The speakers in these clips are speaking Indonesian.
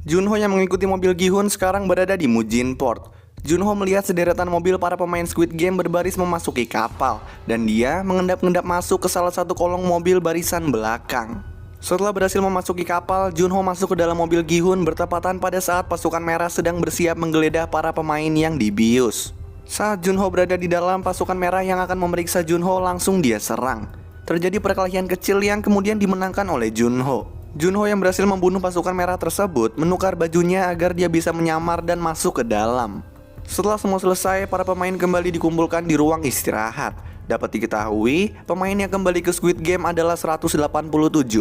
Junho yang mengikuti mobil Gi-hun sekarang berada di Mujin Port. Junho melihat sederetan mobil para pemain Squid Game berbaris memasuki kapal, dan dia mengendap-endap masuk ke salah satu kolong mobil barisan belakang. Setelah berhasil memasuki kapal, Junho masuk ke dalam mobil Gi-hun bertepatan pada saat pasukan merah sedang bersiap menggeledah para pemain yang dibius. Saat Junho berada di dalam, pasukan merah yang akan memeriksa Junho langsung dia serang. Terjadi perkelahian kecil yang kemudian dimenangkan oleh Junho. Junho yang berhasil membunuh pasukan merah tersebut menukar bajunya agar dia bisa menyamar dan masuk ke dalam. Setelah semua selesai, para pemain kembali dikumpulkan di ruang istirahat. Dapat diketahui, pemain yang kembali ke Squid Game adalah 187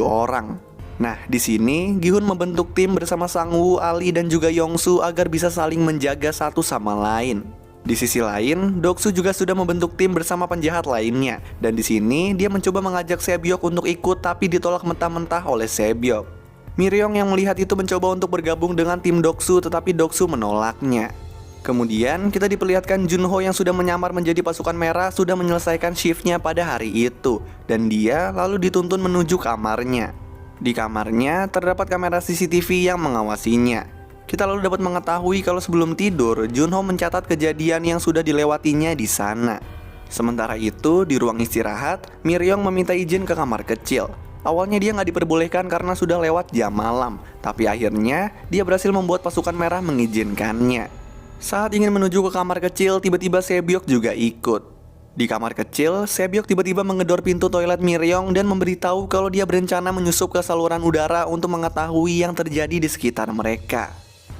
orang. Nah, di sini Gi-hun membentuk tim bersama Sang-woo, Ali, dan juga Yong-soo agar bisa saling menjaga satu sama lain. Di sisi lain, Doksu juga sudah membentuk tim bersama penjahat lainnya, dan di sini dia mencoba mengajak Sebyok untuk ikut tapi ditolak mentah-mentah oleh Sebyok. Miryong yang melihat itu mencoba untuk bergabung dengan tim Doksu, tetapi Doksu menolaknya. Kemudian kita diperlihatkan Junho yang sudah menyamar menjadi pasukan merah sudah menyelesaikan shiftnya pada hari itu, dan dia lalu dituntun menuju kamarnya. Di kamarnya terdapat kamera CCTV yang mengawasinya. Kita lalu dapat mengetahui kalau sebelum tidur, Junho mencatat kejadian yang sudah dilewatinya di sana. Sementara itu, di ruang istirahat, Miryong meminta izin ke kamar kecil. Awalnya dia nggak diperbolehkan karena sudah lewat jam malam, tapi akhirnya dia berhasil membuat pasukan merah mengizinkannya. Saat ingin menuju ke kamar kecil, tiba-tiba Sebyok juga ikut. Di kamar kecil, Sebyok tiba-tiba mengedor pintu toilet Miryong dan memberitahu kalau dia berencana menyusup ke saluran udara untuk mengetahui yang terjadi di sekitar mereka.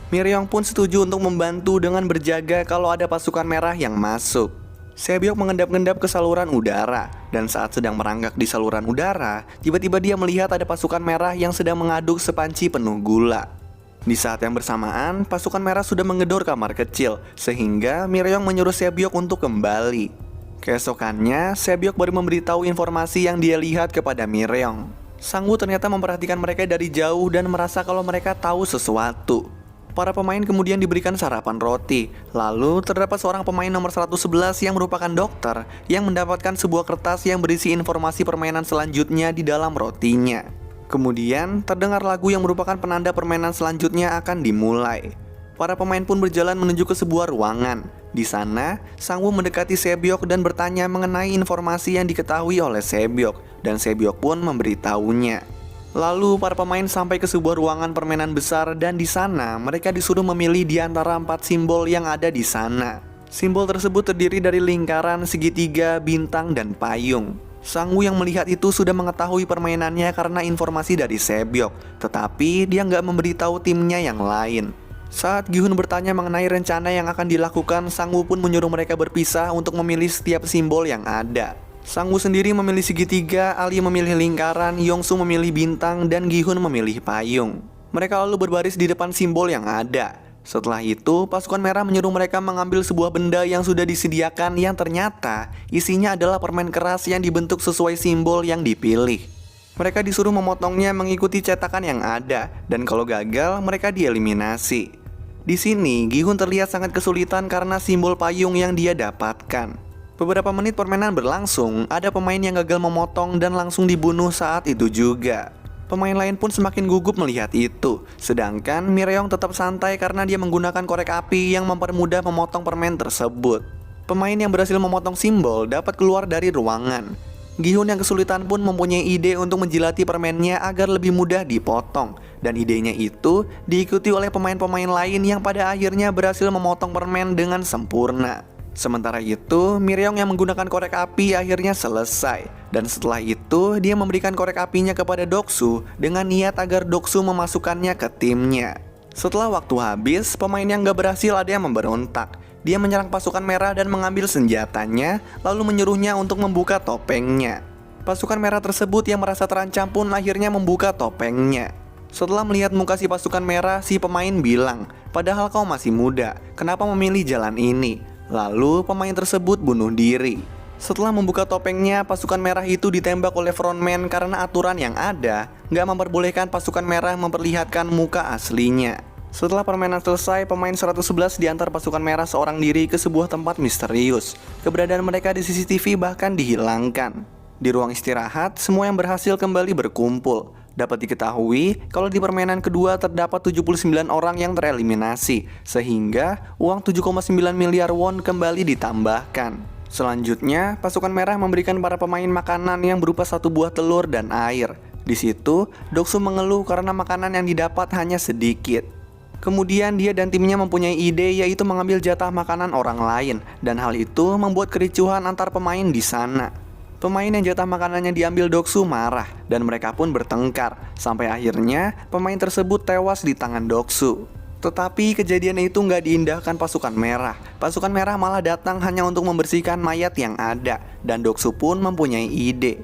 Miryong pun setuju untuk membantu dengan berjaga kalau ada pasukan merah yang masuk. Sebyok mengendap-endap ke saluran udara, dan saat sedang merangkak di saluran udara, tiba-tiba dia melihat ada pasukan merah yang sedang mengaduk sepanci penuh gula. Di saat yang bersamaan, pasukan merah sudah menggedor kamar kecil, sehingga Miryong menyuruh Sebyok untuk kembali. Keesokannya, Sebyok baru memberitahu informasi yang dia lihat kepada Miryong. Sang-woo ternyata memperhatikan mereka dari jauh dan merasa kalau mereka tahu sesuatu. Para pemain kemudian diberikan sarapan roti. Lalu terdapat seorang pemain nomor 111 yang merupakan dokter yang mendapatkan sebuah kertas yang berisi informasi permainan selanjutnya di dalam rotinya. Kemudian terdengar lagu yang merupakan penanda permainan selanjutnya akan dimulai. Para pemain pun berjalan menuju ke sebuah ruangan. Di sana, Sang-woo mendekati Sebyok dan bertanya mengenai informasi yang diketahui oleh Sebyok, dan Sebyok pun memberitahunya. Lalu para pemain sampai ke sebuah ruangan permainan besar dan di sana mereka disuruh memilih di antara 4 simbol yang ada di sana. Simbol tersebut terdiri dari lingkaran, segitiga, bintang, dan payung. Sang-woo yang melihat itu sudah mengetahui permainannya karena informasi dari Sebyok, tetapi dia nggak memberitahu timnya yang lain. Saat Gi-hun bertanya mengenai rencana yang akan dilakukan, Sang-woo pun menyuruh mereka berpisah untuk memilih setiap simbol yang ada. Sang-woo sendiri memilih segitiga, Ali memilih lingkaran, Yong-soo memilih bintang, dan Gi-hun memilih payung. Mereka lalu berbaris di depan simbol yang ada. Setelah itu, pasukan merah menyuruh mereka mengambil sebuah benda yang sudah disediakan yang ternyata isinya adalah permen keras yang dibentuk sesuai simbol yang dipilih. Mereka disuruh memotongnya mengikuti cetakan yang ada, dan kalau gagal, mereka dieliminasi. Di sini, Gi-hun terlihat sangat kesulitan karena simbol payung yang dia dapatkan. Beberapa menit permainan berlangsung, ada pemain yang gagal memotong dan langsung dibunuh saat itu juga. Pemain lain pun semakin gugup melihat itu. Sedangkan Miryong tetap santai karena dia menggunakan korek api yang mempermudah memotong permen tersebut. Pemain yang berhasil memotong simbol dapat keluar dari ruangan. Gi-hun yang kesulitan pun mempunyai ide untuk menjilati permennya agar lebih mudah dipotong. Dan idenya itu diikuti oleh pemain-pemain lain yang pada akhirnya berhasil memotong permen dengan sempurna. Sementara itu, Miryong yang menggunakan korek api akhirnya selesai. Dan setelah itu, dia memberikan korek apinya kepada Doksu dengan niat agar Doksu memasukkannya ke timnya. Setelah waktu habis, pemain yang gak berhasil ada yang memberontak. Dia menyerang pasukan merah dan mengambil senjatanya, lalu menyuruhnya untuk membuka topengnya. Pasukan merah tersebut yang merasa terancam pun akhirnya membuka topengnya. Setelah melihat muka si pasukan merah, si pemain bilang, "Padahal kau masih muda, kenapa memilih jalan ini?" Lalu pemain tersebut bunuh diri. Setelah membuka topengnya, pasukan merah itu ditembak oleh frontman karena aturan yang ada nggak memperbolehkan pasukan merah memperlihatkan muka aslinya. Setelah permainan selesai, pemain 111 diantar pasukan merah seorang diri ke sebuah tempat misterius. Keberadaan mereka di CCTV bahkan dihilangkan. Di ruang istirahat, semua yang berhasil kembali berkumpul. Dapat diketahui kalau di permainan kedua terdapat 79 orang yang tereliminasi, sehingga uang 7,9 miliar won kembali ditambahkan. Selanjutnya, pasukan merah memberikan para pemain makanan yang berupa satu buah telur dan air. Di situ, Doksu mengeluh karena makanan yang didapat hanya sedikit. Kemudian dia dan timnya mempunyai ide, yaitu mengambil jatah makanan orang lain, dan hal itu membuat kericuhan antar pemain di sana. Pemain yang jatah makanannya diambil Doksu marah, dan mereka pun bertengkar, sampai akhirnya pemain tersebut tewas di tangan Doksu. Tetapi kejadian itu nggak diindahkan pasukan merah. Pasukan merah malah datang hanya untuk membersihkan mayat yang ada, dan Doksu pun mempunyai ide.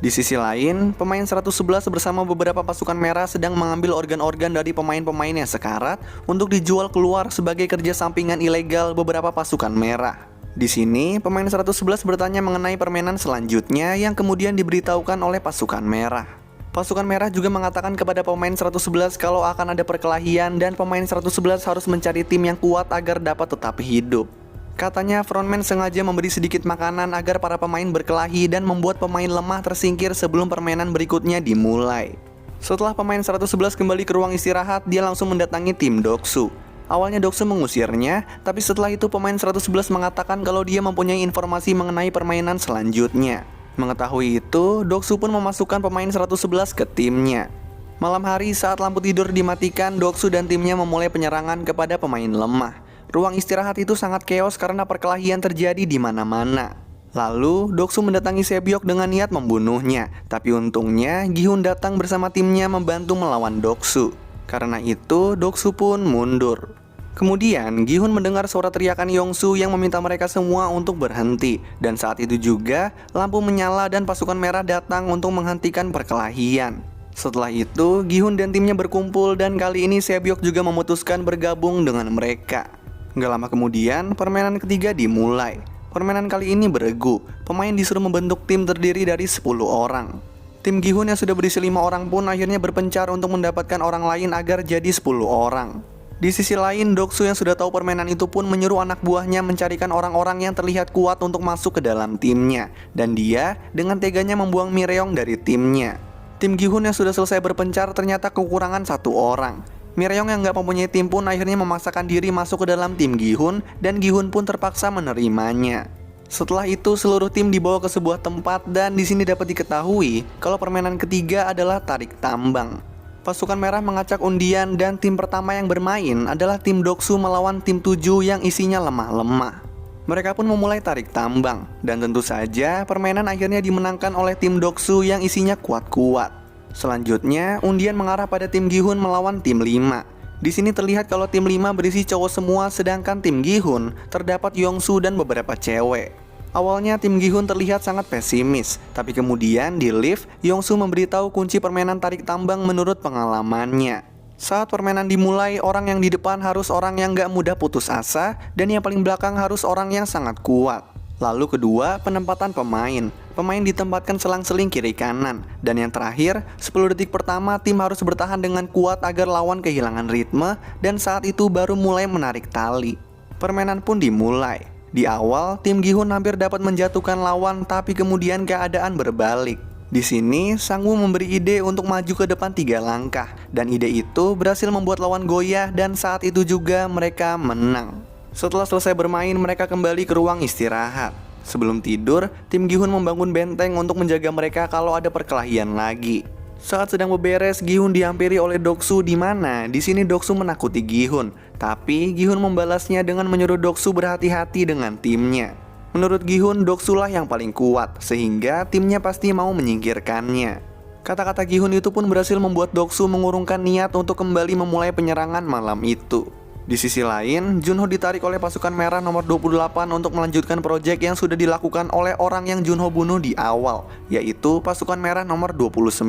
Di sisi lain, pemain 111 bersama beberapa pasukan merah sedang mengambil organ-organ dari pemain-pemain yang sekarat untuk dijual keluar sebagai kerja sampingan ilegal beberapa pasukan merah. Di sini, pemain 111 bertanya mengenai permainan selanjutnya yang kemudian diberitahukan oleh pasukan merah. Pasukan merah juga mengatakan kepada pemain 111 kalau akan ada perkelahian dan pemain 111 harus mencari tim yang kuat agar dapat tetap hidup. Katanya frontman sengaja memberi sedikit makanan agar para pemain berkelahi dan membuat pemain lemah tersingkir sebelum permainan berikutnya dimulai. Setelah pemain 111 kembali ke ruang istirahat, dia langsung mendatangi tim Doksu. Awalnya Doksu mengusirnya, tapi setelah itu pemain 111 mengatakan kalau dia mempunyai informasi mengenai permainan selanjutnya. Mengetahui itu, Doksu pun memasukkan pemain 111 ke timnya. Malam hari saat lampu tidur dimatikan, Doksu dan timnya memulai penyerangan kepada pemain lemah. Ruang istirahat itu sangat keos karena perkelahian terjadi di mana-mana. Lalu, Doksu mendatangi Sebyok dengan niat membunuhnya, tapi untungnya Gi-hun datang bersama timnya membantu melawan Doksu. Karena itu, Doksu pun mundur. Kemudian, Gi-hun mendengar suara teriakan Yongsu yang meminta mereka semua untuk berhenti. Dan saat itu juga, lampu menyala dan pasukan merah datang untuk menghentikan perkelahian. Setelah itu, Gi-hun dan timnya berkumpul dan kali ini Sebyok juga memutuskan bergabung dengan mereka. Gak lama kemudian, permainan ketiga dimulai. Permainan kali ini beregu. Pemain disuruh membentuk tim terdiri dari 10 orang. Tim Gi-hun yang sudah berisi 5 orang pun akhirnya berpencar untuk mendapatkan orang lain agar jadi 10 orang. Di sisi lain, Doksu yang sudah tahu permainan itu pun menyuruh anak buahnya mencarikan orang-orang yang terlihat kuat untuk masuk ke dalam timnya. Dan dia dengan teganya membuang Mireong dari timnya. Tim Gi-hun yang sudah selesai berpencar ternyata kekurangan 1 orang. Mireong yang nggak mempunyai tim pun akhirnya memaksakan diri masuk ke dalam tim Gi-hun, dan Gi-hun pun terpaksa menerimanya. Setelah itu seluruh tim dibawa ke sebuah tempat dan di sini dapat diketahui kalau permainan ketiga adalah tarik tambang. Pasukan merah mengacak undian dan tim pertama yang bermain adalah tim Doksu melawan tim 7 yang isinya lemah-lemah. Mereka pun memulai tarik tambang dan tentu saja permainan akhirnya dimenangkan oleh tim Doksu yang isinya kuat-kuat. Selanjutnya undian mengarah pada tim Gi-hun melawan tim 5. Di sini terlihat kalau tim 5 berisi cowok semua sedangkan tim Gi-hun terdapat Yongsu dan beberapa cewek. Awalnya tim Gi-hun terlihat sangat pesimis, tapi kemudian di lift, Yongsu memberitahu kunci permainan tarik tambang menurut pengalamannya. Saat permainan dimulai, orang yang di depan harus orang yang gak mudah putus asa, dan yang paling belakang harus orang yang sangat kuat. Lalu kedua, penempatan pemain. Pemain ditempatkan selang-seling kiri kanan. Dan yang terakhir, 10 detik pertama tim harus bertahan dengan kuat agar lawan kehilangan ritme, dan saat itu baru mulai menarik tali. Permainan pun dimulai. Di awal, tim Gi-hun hampir dapat menjatuhkan lawan, tapi kemudian keadaan berbalik. Di sini, Sang-woo memberi ide untuk maju ke depan 3 langkah, dan ide itu berhasil membuat lawan goyah dan saat itu juga mereka menang. Setelah selesai bermain, mereka kembali ke ruang istirahat. Sebelum tidur, tim Gi-hun membangun benteng untuk menjaga mereka kalau ada perkelahian lagi. Saat sedang beberes, Gi-hun dihampiri oleh Doksu di mana di sini Doksu menakuti Gi-hun. Tapi Gi-hun membalasnya dengan menyuruh Doksu berhati-hati dengan timnya. Menurut Gi-hun, Doksu lah yang paling kuat, sehingga timnya pasti mau menyingkirkannya. Kata-kata Gi-hun itu pun berhasil membuat Doksu mengurungkan niat untuk kembali memulai penyerangan malam itu. Di sisi lain, Junho ditarik oleh pasukan merah nomor 28 untuk melanjutkan proyek yang sudah dilakukan oleh orang yang Junho bunuh di awal, yaitu pasukan merah nomor 29.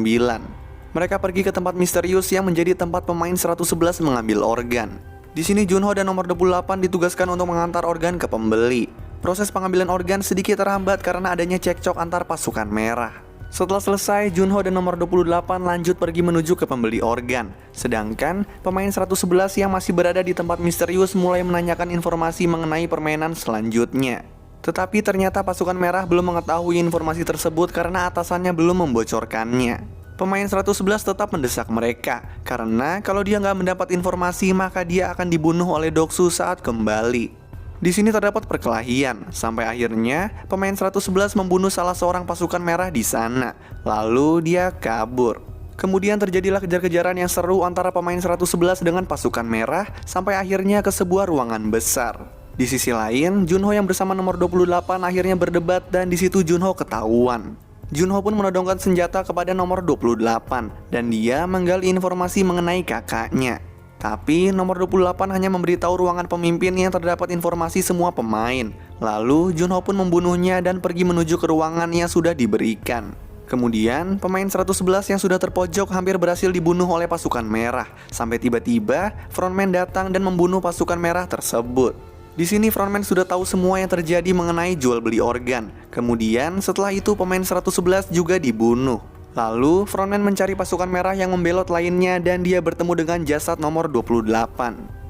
Mereka pergi ke tempat misterius yang menjadi tempat pemain 111 mengambil organ. Di sini Junho dan nomor 28 ditugaskan untuk mengantar organ ke pembeli. Proses pengambilan organ sedikit terhambat karena adanya cekcok antar pasukan merah. Setelah selesai, Junho dan nomor 28 lanjut pergi menuju ke pembeli organ. Sedangkan pemain 111 yang masih berada di tempat misterius mulai menanyakan informasi mengenai permainan selanjutnya. Tetapi ternyata pasukan merah belum mengetahui informasi tersebut karena atasannya belum membocorkannya. Pemain 111 tetap mendesak mereka, karena kalau dia nggak mendapat informasi maka dia akan dibunuh oleh Doksu saat kembali. Di sini terdapat perkelahian, sampai akhirnya pemain 111 membunuh salah seorang pasukan merah di sana, lalu dia kabur. Kemudian terjadilah kejar-kejaran yang seru antara pemain 111 dengan pasukan merah, sampai akhirnya ke sebuah ruangan besar. Di sisi lain, Junho yang bersama nomor 28 akhirnya berdebat dan di situ Junho ketahuan. Junho pun menodongkan senjata kepada nomor 28 dan dia menggali informasi mengenai kakaknya. Tapi nomor 28 hanya memberitahu ruangan pemimpin yang terdapat informasi semua pemain. Lalu Junho pun membunuhnya dan pergi menuju ke ruangan yang sudah diberikan. Kemudian pemain 111 yang sudah terpojok hampir berhasil dibunuh oleh pasukan merah. Sampai tiba-tiba frontman datang dan membunuh pasukan merah tersebut. Di sini frontman sudah tahu semua yang terjadi mengenai jual beli organ. Kemudian setelah itu pemain 111 juga dibunuh. Lalu frontman mencari pasukan merah yang membelot lainnya dan dia bertemu dengan jasad nomor 28.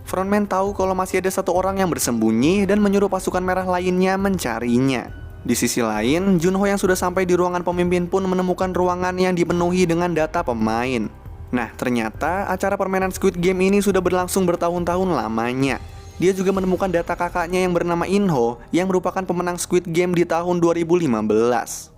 Frontman tahu kalau masih ada satu orang yang bersembunyi dan menyuruh pasukan merah lainnya mencarinya. Di sisi lain, Junho yang sudah sampai di ruangan pemimpin pun menemukan ruangan yang dipenuhi dengan data pemain. Nah, ternyata acara permainan Squid Game ini sudah berlangsung bertahun-tahun lamanya. Dia juga menemukan data kakaknya yang bernama Inho yang merupakan pemenang Squid Game di tahun 2015.